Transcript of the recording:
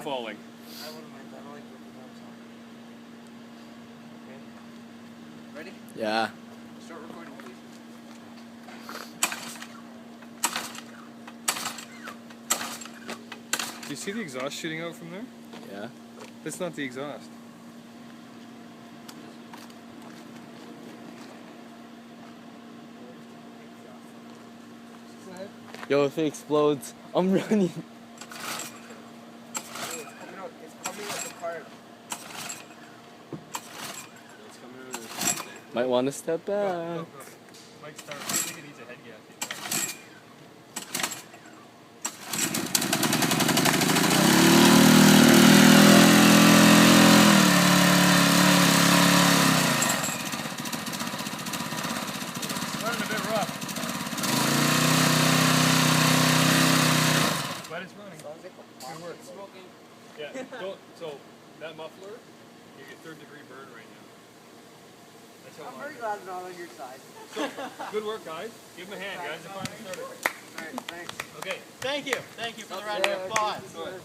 falling. I wouldn't mind that. I like working on. Okay. Ready? Yeah. Start recording, please. Do you see the exhaust shooting out from there? Yeah. That's not the exhaust. Yo, if it explodes, I'm running. It's coming out. It's coming out the car. It's coming out of the Might want to step back. Go. Mike, start. I think it needs a head gasket. It's running a bit rough. But it's running. Sounds like a Good work. smoking. Yeah, so that muffler, you get third-degree burn right now. That's how I'm hard very it glad I'm not on your side. is. Good work, guys. Give them a hand, guys. They're finally started. Alright, thanks. Okay. Thank you for the round of applause. Go ahead.